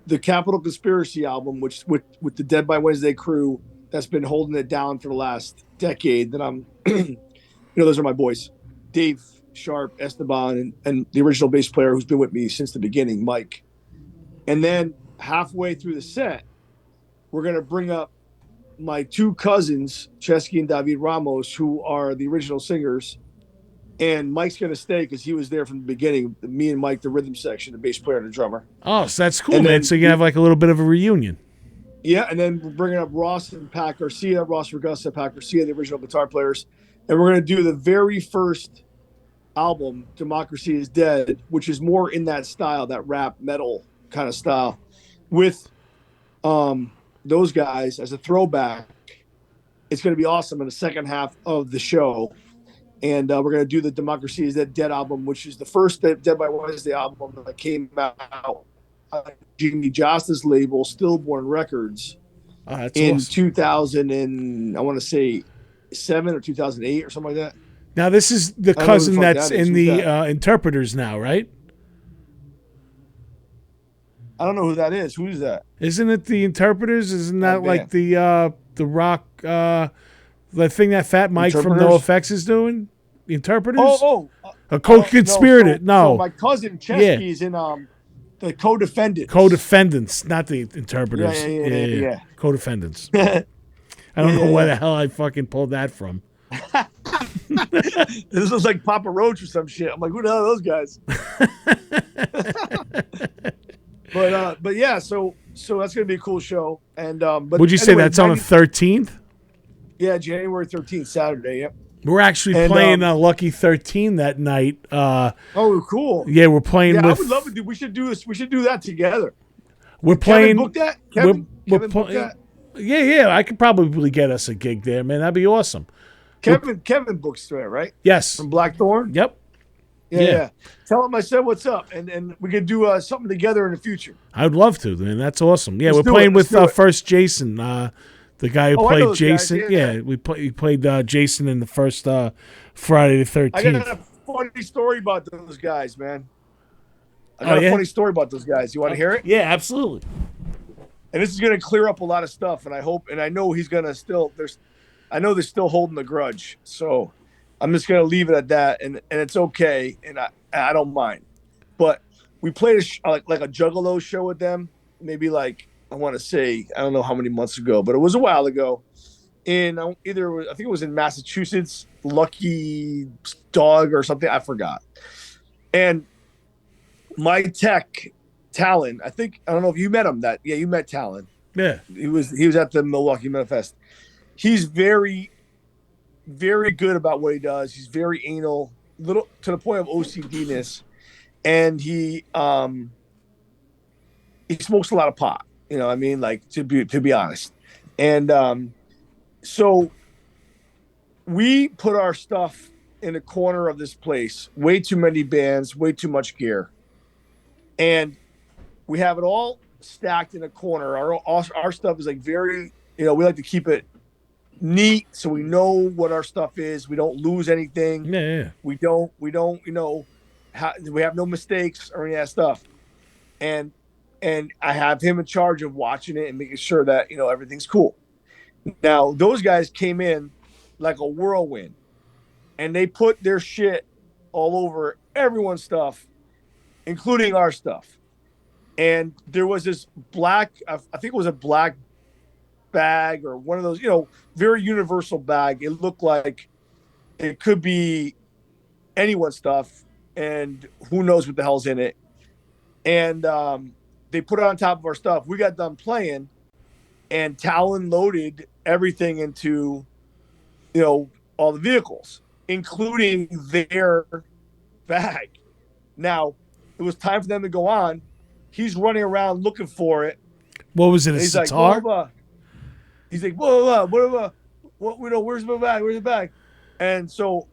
Speaker 3: the Capital Conspiracy album, which with the Dead by Wednesday crew that's been holding it down for the last decade. That I'm, those are my boys, Dave Sharp, Esteban, and the original bass player who's been with me since the beginning, Mike. And then halfway through the set, we're going to bring up my two cousins, Chesky and David Ramos, who are the original singers. And Mike's going to stay because he was there from the beginning. Me and Mike, the rhythm section, the bass player and the drummer.
Speaker 2: Oh, so that's cool, man. So you have like a little bit of a reunion.
Speaker 3: Yeah, and then we're bringing up Ross and Pat Garcia, Ross Regusta, Pat Garcia, the original guitar players. And we're going to do the very first album, Democracy is Dead, which is more in that style, that rap metal kind of style, with those guys as a throwback. It's going to be awesome in the second half of the show. And we're going to do the Democracy is Dead album, which is the first Dead by Wednesday album that came out on Jimmy Josta's label, Stillborn Records, in awesome. 2000 and I want to say 7 or 2008 or something like that.
Speaker 2: Now this is the cousin that's in the Interpreters now, right?
Speaker 3: I don't know who that is. Who's that?
Speaker 2: Isn't it the Interpreters? Isn't that like the rock the thing that Fat Mike from NoFX is doing? The Interpreters? A co-conspirator. No.
Speaker 3: So my cousin Chesky is in the Co-Defendants.
Speaker 2: Co-Defendants, not the Interpreters.
Speaker 3: Yeah.
Speaker 2: Co-Defendants. I don't know where the hell I fucking pulled that from.
Speaker 3: This was like Papa Roach or some shit. I'm like, who the hell are those guys? But yeah, so that's gonna be a cool show. And but
Speaker 2: would you say that's on the 13th?
Speaker 3: Yeah, January 13th, Saturday. Yep.
Speaker 2: We're actually playing Lucky 13 that night.
Speaker 3: Oh, cool.
Speaker 2: Yeah, we're playing with.
Speaker 3: I would love to. We should do this. We should do that together.
Speaker 2: We're playing.
Speaker 3: Kevin booked that. Kevin booked that.
Speaker 2: Yeah. I could probably get us a gig there, man. That'd be awesome.
Speaker 3: Kevin books there, right?
Speaker 2: Yes.
Speaker 3: From Blackthorn.
Speaker 2: Yep.
Speaker 3: Yeah. Tell him I said what's up, and we could do something together in the future.
Speaker 2: I'd love to, man. That's awesome. Yeah,
Speaker 3: Let's
Speaker 2: we're playing with
Speaker 3: do it.
Speaker 2: first Jason, the guy who
Speaker 3: I know
Speaker 2: played
Speaker 3: those
Speaker 2: Jason.
Speaker 3: guys.
Speaker 2: Yeah, we played Jason in the first Friday the 13th.
Speaker 3: I got a funny story about those guys, man. I got a funny story about those guys. You want to hear it?
Speaker 2: Yeah, absolutely.
Speaker 3: And this is going to clear up a lot of stuff. And I know he's going to still. I know they're still holding the grudge. So I'm just going to leave it at that, and it's okay, and I don't mind. But we played like a Juggalo show with them, maybe like I want to say I don't know how many months ago, but it was a while ago. I think it was in Massachusetts, Lucky Dog or something, I forgot. And my tech, Talon, I don't know if you met him. You met Talon.
Speaker 2: Yeah,
Speaker 3: he was at the Milwaukee Metal Fest. He's very, very good about what he does. He's very anal, little to the point of OCD-ness, and he smokes a lot of pot. You know, what I mean, like to be honest, and so we put our stuff in the corner of this place. Way too many bands, way too much gear, and we have it all stacked in a corner. Our stuff is like very, we like to keep it neat so we know what our stuff is. We don't lose anything.
Speaker 2: Yeah.
Speaker 3: We don't, we have no mistakes or any of that stuff. And I have him in charge of watching it and making sure that, everything's cool. Now, those guys came in like a whirlwind and they put their shit all over everyone's stuff, including our stuff. And there was this black, I think it was a black bag or one of those, very universal bag. It looked like it could be anyone's stuff, and who knows what the hell's in it. And they put it on top of our stuff. We got done playing, and Talon loaded everything into, all the vehicles, including their bag. Now, it was time for them to go on. He's running around looking for it.
Speaker 2: What was it? A
Speaker 3: he's
Speaker 2: sitar?
Speaker 3: Like, blah, blah. He's like, blah, blah, blah, blah, blah. Where's my bag? Where's the bag? And so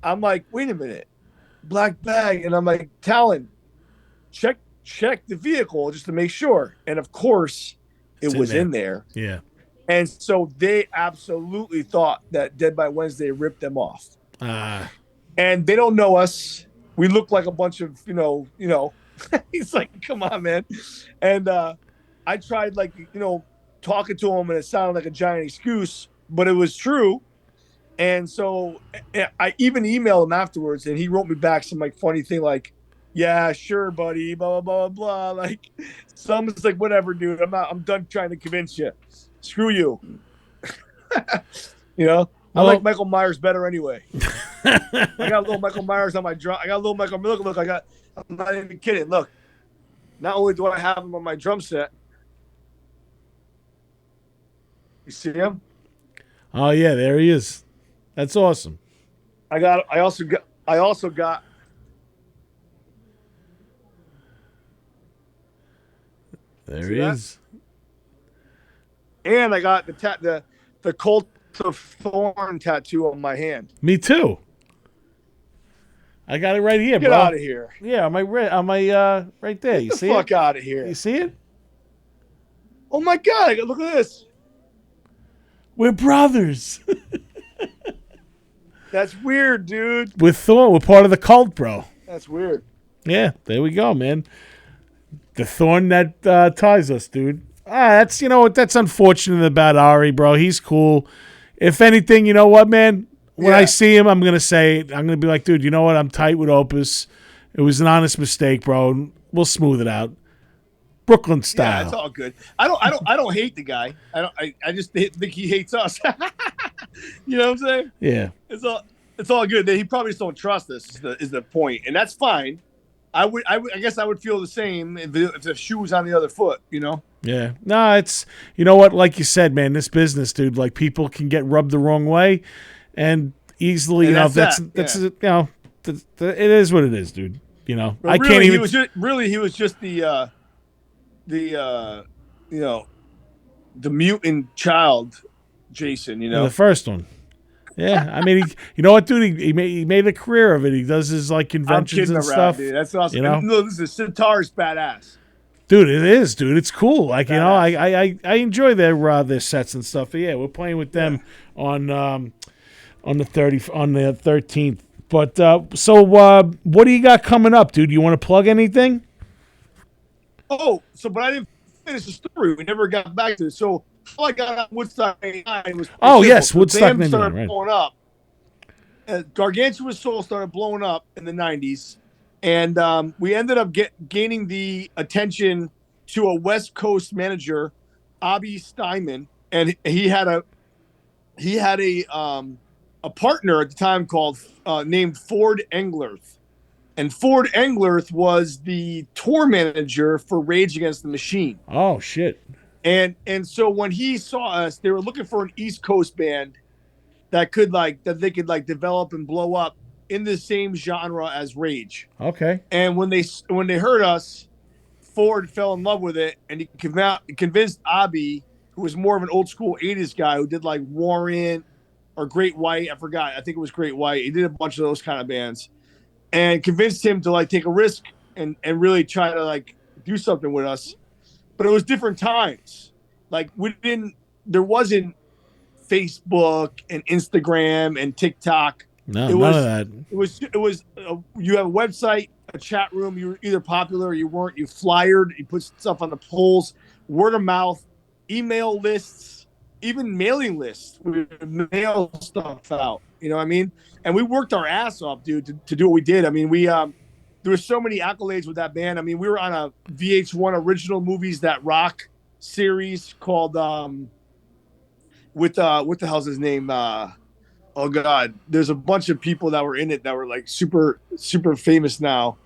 Speaker 3: I'm like, wait a minute, black bag. And I'm like, Talon, check the vehicle just to make sure. And of course, it was in there.
Speaker 2: Yeah.
Speaker 3: And so they absolutely thought that Dead by Wednesday ripped them off. And they don't know us. We look like a bunch of, He's like, come on, man. And I tried, talking to him, and it sounded like a giant excuse, but it was true. And so I even emailed him afterwards, and he wrote me back some funny thing like, yeah, sure, buddy, blah, blah, blah, blah. Someone's like, whatever, dude. I'm done trying to convince you. Screw you. I like Michael Myers better anyway. I got a little Michael Myers on my drum. I got a little Michael. Look, I'm not even kidding. Look, not only do I have him on my drum set. You see him?
Speaker 2: Oh yeah, there he is. That's awesome.
Speaker 3: I also got.
Speaker 2: There he is.
Speaker 3: And I got the Cult of Thorn tattoo on my hand.
Speaker 2: Me too. I got it right here,
Speaker 3: bro. Get out of here.
Speaker 2: Yeah, on my right there. You see it? Get the
Speaker 3: fuck out of here.
Speaker 2: You see it?
Speaker 3: Oh my God, look at this.
Speaker 2: We're brothers.
Speaker 3: That's weird, dude.
Speaker 2: With Thorn, we're part of the cult, bro.
Speaker 3: That's weird.
Speaker 2: Yeah, there we go, man. The thorn that ties us, dude. That's that's unfortunate about Ari, bro. He's cool. If anything, you know what, man? When I see him, I'm gonna be like, dude, you know what? I'm tight with Opus. It was an honest mistake, bro. We'll smooth it out. Brooklyn style.
Speaker 3: Yeah, it's all good. I don't hate the guy. I just think he hates us. You know what I'm saying?
Speaker 2: Yeah.
Speaker 3: It's all good. He probably just don't trust us. Is the point, and that's fine. I guess I would feel the same if the shoe was on the other foot.
Speaker 2: Yeah. No, it's what, like you said, man. This business, dude. Like people can get rubbed the wrong way, and easily, it is what it is, dude.
Speaker 3: But
Speaker 2: I can't even.
Speaker 3: He was just the mutant child, Jason.
Speaker 2: The first one. Yeah, I mean, you know what, dude? He made a career of it. He does his like
Speaker 3: I'm
Speaker 2: conventions
Speaker 3: kidding
Speaker 2: and
Speaker 3: around,
Speaker 2: stuff.
Speaker 3: dude. That's awesome.
Speaker 2: You know,
Speaker 3: And, no, this is Sitar's badass.
Speaker 2: dude, it is, dude. It's cool. Like you know,
Speaker 3: Badass.
Speaker 2: I enjoy their sets and stuff. But yeah, we're playing with them on the 13th. But what do you got coming up, dude? You want to plug anything?
Speaker 3: Oh, but I didn't finish the story. We never got back to it. So all I got on Woodstock '99 was
Speaker 2: Oh
Speaker 3: simple.
Speaker 2: yes,
Speaker 3: The
Speaker 2: Woodstock
Speaker 3: band
Speaker 2: '99,
Speaker 3: started
Speaker 2: right?
Speaker 3: blowing up. Gargantuan Soul started blowing up in the '90s, and we ended up gaining the attention to a West Coast manager, Abby Steinman, and he had a partner at the time called named Ford Englerth. And Ford Englerth was the tour manager for Rage Against the Machine.
Speaker 2: Oh shit!
Speaker 3: And so when he saw us, they were looking for an East Coast band that they could develop and blow up in the same genre as Rage.
Speaker 2: Okay.
Speaker 3: And when they heard us, Ford fell in love with it, and he convinced Abby, who was more of an old school '80s guy who did like Warrant or Great White. I forgot. I think it was Great White. He did a bunch of those kind of bands. And convinced him to like take a risk and really try to like do something with us. But it was different times. Like there wasn't Facebook and Instagram and TikTok.
Speaker 2: No,
Speaker 3: It
Speaker 2: none
Speaker 3: was
Speaker 2: of that.
Speaker 3: it was you have a website, a chat room. You were either popular or you weren't. You flyered, you put stuff on the polls, word of mouth, email lists, even mailing lists. We would mail stuff out. You know what I mean? And we worked our ass off, dude, to do what we did. I mean, there were so many accolades with that band. I mean, we were on a VH1 original movies that rock series called what the hell's his name? Oh God, there's a bunch of people that were in it that were like super super famous now.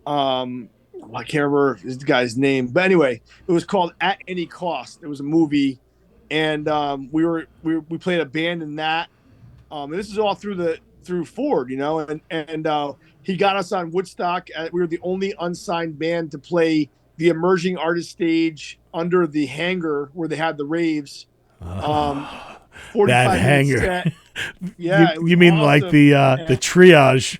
Speaker 3: I can't remember this guy's name, but anyway, it was called At Any Cost. It was a movie, and we played a band in that. And this is all through Ford, you know, and he got us on Woodstock. We were the only unsigned band to play the emerging artist stage under the hangar where they had the raves. 45
Speaker 2: That hangar.
Speaker 3: set. Yeah,
Speaker 2: you mean
Speaker 3: awesome.
Speaker 2: like the triage?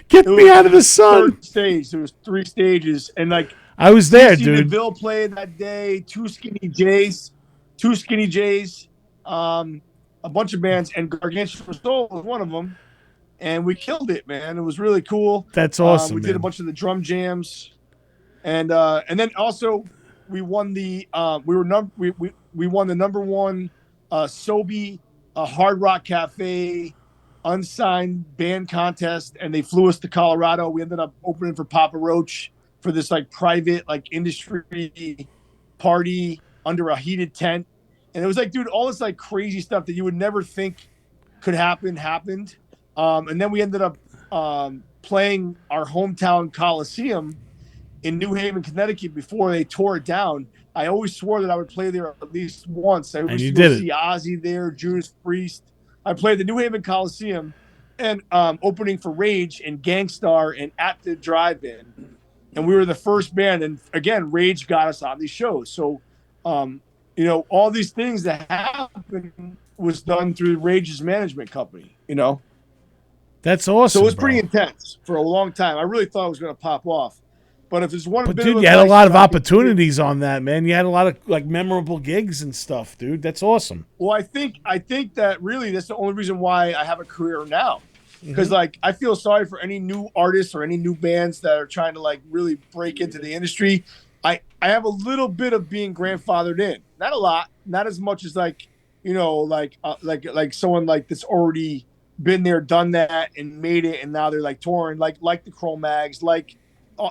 Speaker 2: Get me out of the sun.
Speaker 3: Third stage. There was 3 stages, and like
Speaker 2: I was there, dude.
Speaker 3: DeVille played that day. Two Skinny Jays, a bunch of bands, and Gargantuan Soul was one of them. And we killed it, man. It was really cool.
Speaker 2: That's awesome.
Speaker 3: We did a bunch of the drum jams, and then also we won the we won the #1 Sobe Hard Rock Cafe unsigned band contest, and they flew us to Colorado. We ended up opening for Papa Roach for this like private like industry party under a heated tent, and it was like, dude, all this like crazy stuff that you would never think could happen happened. And then we ended up playing our hometown Coliseum in New Haven, Connecticut before they tore it down. I always swore that I would play there at least once. I used to go see Ozzy there, Judas Priest. I played the New Haven Coliseum and opening for Rage and Gangstar and At the Drive-In. And we were the first band. And again, Rage got us on these shows. So, you know, all these things that happened was done through Rage's management company, you know?
Speaker 2: That's awesome.
Speaker 3: So it was pretty intense for a long time. I really thought it was going to pop off. But if there's one,
Speaker 2: but dude, you had a lot of opportunities on that, man. You had a lot of like memorable gigs and stuff, dude. That's awesome.
Speaker 3: Well, I think that really that's the only reason why I have a career now, because like I feel sorry for any new artists or any new bands that are trying to like really break into the industry. I have a little bit of being grandfathered in, not a lot, not as much as like, you know, like someone like that's already been there, done that, and made it, and now they're like touring, like the Cro-Mags, like.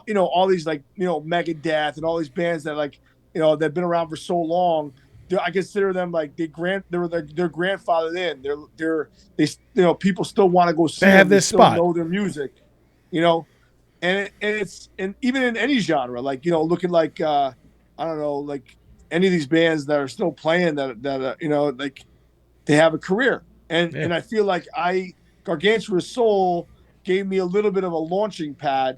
Speaker 3: You know, all these like, you know, Megadeth and all these bands that like, you know, they've been around for so long. I consider them like they're grandfathered in. They you know, people still want to go see them.
Speaker 2: They have their spot.
Speaker 3: Know their music, you know, and even in any genre, like, you know, looking like I don't know, like any of these bands that are still playing that you know, like they have a career, and I feel like Gargantuan Soul gave me a little bit of a launching pad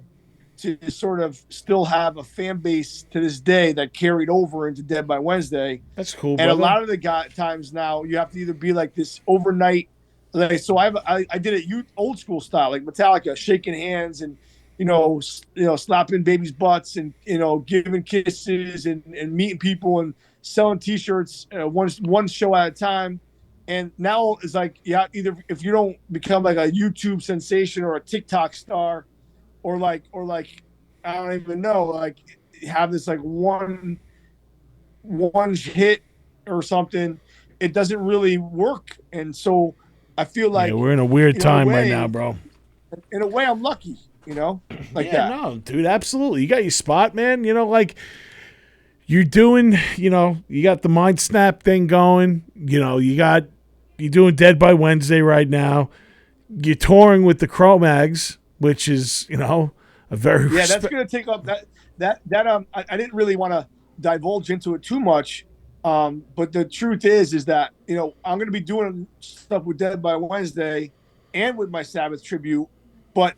Speaker 3: to sort of still have a fan base to this day that carried over into Dead by Wednesday.
Speaker 2: That's cool,
Speaker 3: And
Speaker 2: brother.
Speaker 3: a lot of the times now, you have to either be like this overnight. Like, so I did it old school style, like Metallica, shaking hands and slapping babies' butts and giving kisses and meeting people and selling T-shirts one show at a time. And now it's like, either if you don't become like a YouTube sensation or a TikTok star, or like I don't even know, like have this like one hit or something, it doesn't really work. And so I feel like
Speaker 2: we're in a weird time right now, bro.
Speaker 3: In a way, I'm lucky, like
Speaker 2: yeah,
Speaker 3: that.
Speaker 2: No, dude, absolutely. You got your spot, man. Like you're doing, you got the Mind Snap thing going. You're doing Dead by Wednesday right now. You're touring with the Cro-Mags, which is, a very
Speaker 3: that's going to take up that I didn't really want to divulge into it too much. But the truth is that, I'm going to be doing stuff with Dead by Wednesday and with my Sabbath tribute. But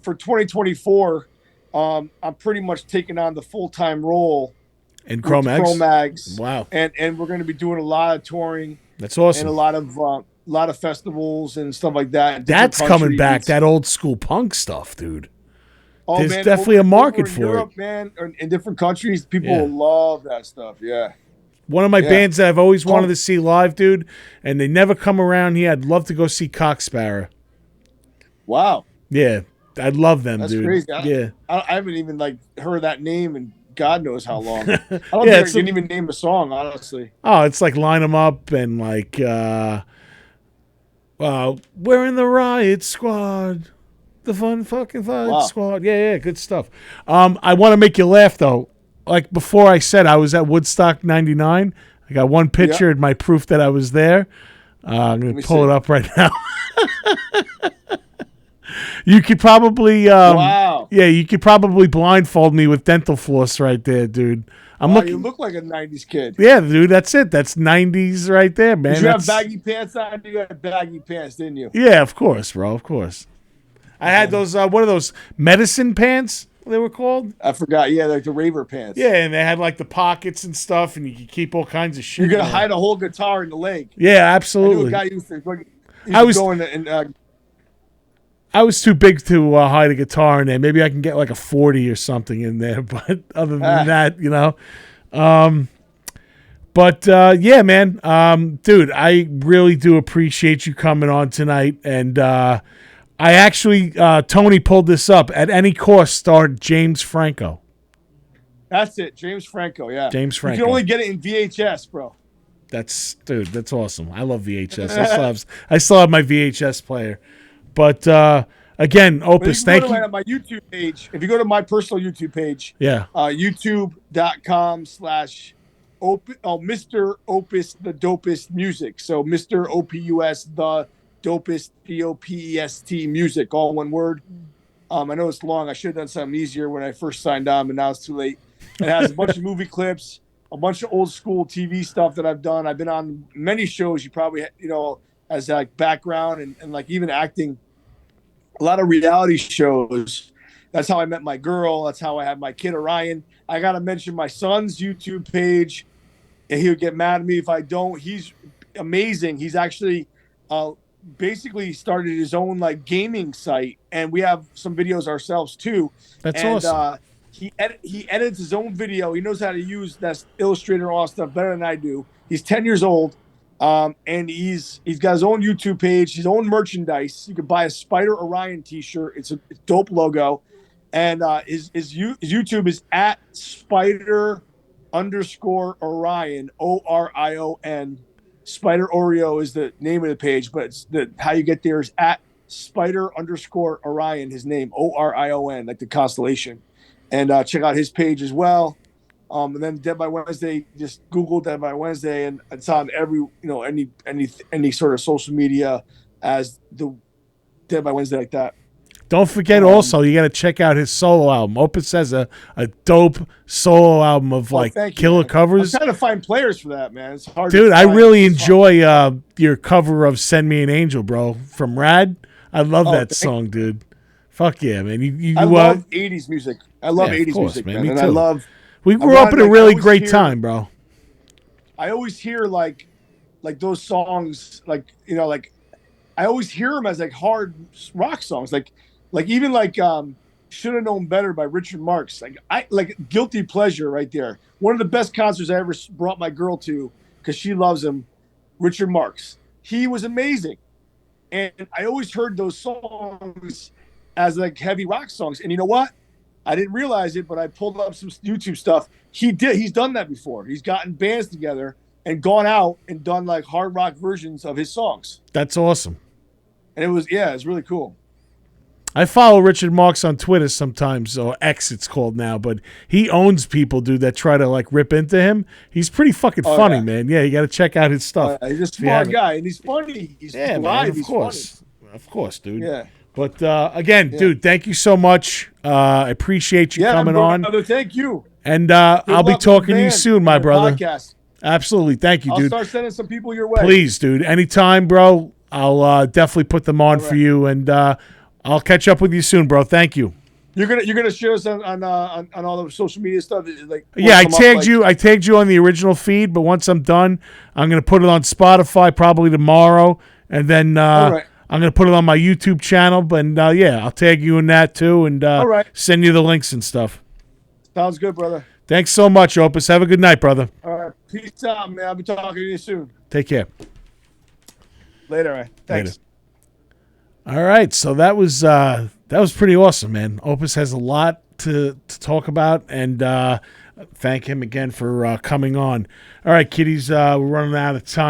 Speaker 3: for 2024, I'm pretty much taking on the full-time role
Speaker 2: in Cro-Mags.
Speaker 3: Wow. And we're going to be doing a lot of touring.
Speaker 2: That's awesome.
Speaker 3: And a lot of festivals and stuff like that.
Speaker 2: That's coming back, that old school punk stuff, dude.
Speaker 3: Oh,
Speaker 2: There's
Speaker 3: man,
Speaker 2: definitely a market
Speaker 3: over in
Speaker 2: for
Speaker 3: Europe,
Speaker 2: it.
Speaker 3: Man, in different countries, people love that stuff. Yeah.
Speaker 2: One of my bands that I've always wanted to see live, dude, and they never come around here. I'd love to go see Cocksparrow.
Speaker 3: Wow.
Speaker 2: Yeah, I'd love them,
Speaker 3: That's
Speaker 2: dude.
Speaker 3: crazy. I haven't even heard that name in God knows how long. I don't think I can even name a song, honestly.
Speaker 2: Oh, it's like Line 'Em Up and like we're in the Riot Squad. The fun fucking squad. Yeah, good stuff. I want to make you laugh though. Like before I said I was at Woodstock 99. I got one picture and my proof that I was there. I'm going to pull it up right now. You could probably
Speaker 3: wow.
Speaker 2: Yeah, you could probably blindfold me with dental floss right there, dude.
Speaker 3: You look like a 90s kid.
Speaker 2: Yeah, dude, that's it. That's 90s right there, man.
Speaker 3: Did you have baggy pants on? You had baggy pants, didn't you?
Speaker 2: Yeah, of course, bro. Of course. I had those, what are those, medicine pants they were called?
Speaker 3: I forgot. Yeah, like the raver pants.
Speaker 2: Yeah, and they had like the pockets and stuff, and you could keep all kinds of shit.
Speaker 3: You're going to hide a whole guitar in the leg.
Speaker 2: Yeah, absolutely.
Speaker 3: I knew a guy used to go in
Speaker 2: I was too big to hide a guitar in there. Maybe I can get like a 40 or something in there, but other than that, yeah, man. Dude, I really do appreciate you coming on tonight. And I actually, Tony pulled this up. At any cost, starred James Franco.
Speaker 3: That's it. James Franco, yeah.
Speaker 2: James Franco.
Speaker 3: You can only get it in VHS, bro.
Speaker 2: That's awesome. I love VHS. I still have my VHS player. But again, Opus, thank you.
Speaker 3: My YouTube page, if you go to my personal YouTube page, youtube.com/ Mr. Opus the Dopest Music. So Mr. OPUS the Dopest DOPEST Music, all one word. I know it's long. I should have done something easier when I first signed on, but now it's too late. It has a bunch of movie clips, a bunch of old school TV stuff that I've done. I've been on many shows. You probably as like background and like even acting. A lot of reality shows. That's how I met my girl. That's how I had my kid Orion. I got to mention my son's YouTube page, and he would get mad at me if I don't. He's amazing. He's actually basically started his own like gaming site, and we have some videos ourselves too.
Speaker 2: That's awesome.
Speaker 3: He edits his own video. He knows how to use that Illustrator and all that stuff better than I do. He's 10 years old. And he's got his own YouTube page, his own merchandise. You can buy a Spider Orion t-shirt. It's a dope logo. And his YouTube is at Spider_Orion, ORION. Spider Oreo is the name of the page, but it's how you get there is at Spider_Orion, his name, ORION, like the constellation. And check out his page as well. And then Dead by Wednesday, just Google Dead by Wednesday, and it's on every, any sort of social media as the Dead by Wednesday like that.
Speaker 2: Don't forget also, you got to check out his solo album. Opus has a dope solo album of killer covers.
Speaker 3: I'm trying to find players for that, man. It's hard.
Speaker 2: Dude, I really enjoy your cover of Send Me an Angel, bro, from Rad. I love that song, dude. Fuck yeah, man.
Speaker 3: I love 80s music. I love 80s music, man.
Speaker 2: Me
Speaker 3: And
Speaker 2: too. We grew up at a really great time, bro.
Speaker 3: I always hear like those songs, like, you know, like I always hear them as like hard rock songs, like even like Should Have Known Better by Richard Marx. Like guilty pleasure right there. One of the best concerts I ever brought my girl to because she loves him. Richard Marx. He was amazing, and I always heard those songs as like heavy rock songs. And you know what? I didn't realize it, but I pulled up some YouTube stuff. He's done that before. He's gotten bands together and gone out and done like hard rock versions of his songs.
Speaker 2: That's awesome.
Speaker 3: And it's really cool.
Speaker 2: I follow Richard Marx on Twitter sometimes, or X it's called now, but he owns people, dude, that try to like rip into him. He's pretty fucking funny, man. Yeah, you got to check out his stuff.
Speaker 3: He's a smart guy, and he's funny. He's
Speaker 2: live. Man, of course. Funny. Of course, dude.
Speaker 3: Yeah.
Speaker 2: But again, dude, thank you so much. I appreciate you coming on.
Speaker 3: Thank you.
Speaker 2: And I'll be talking to you soon, my brother.
Speaker 3: Podcast.
Speaker 2: Absolutely. Thank you, dude.
Speaker 3: I'll start sending some people your way.
Speaker 2: Please, dude. Anytime, bro. I'll definitely put them on for you, and I'll catch up with you soon, bro. Thank you.
Speaker 3: You're gonna share us on all the social media stuff. Like,
Speaker 2: I tagged you. I tagged you on the original feed, but once I'm done, I'm gonna put it on Spotify probably tomorrow, and then I'm gonna put it on my YouTube channel. And I'll tag you in that too, and send you the links and stuff.
Speaker 3: Sounds good, brother.
Speaker 2: Thanks so much, Opus. Have a good night, brother.
Speaker 3: All right, peace out, man. I'll be talking to you soon.
Speaker 2: Take care.
Speaker 3: Later, man. Thanks.
Speaker 2: Later. All right, so that was pretty awesome, man. Opus has a lot to talk about, and thank him again for coming on. All right, kiddies, we're running out of time.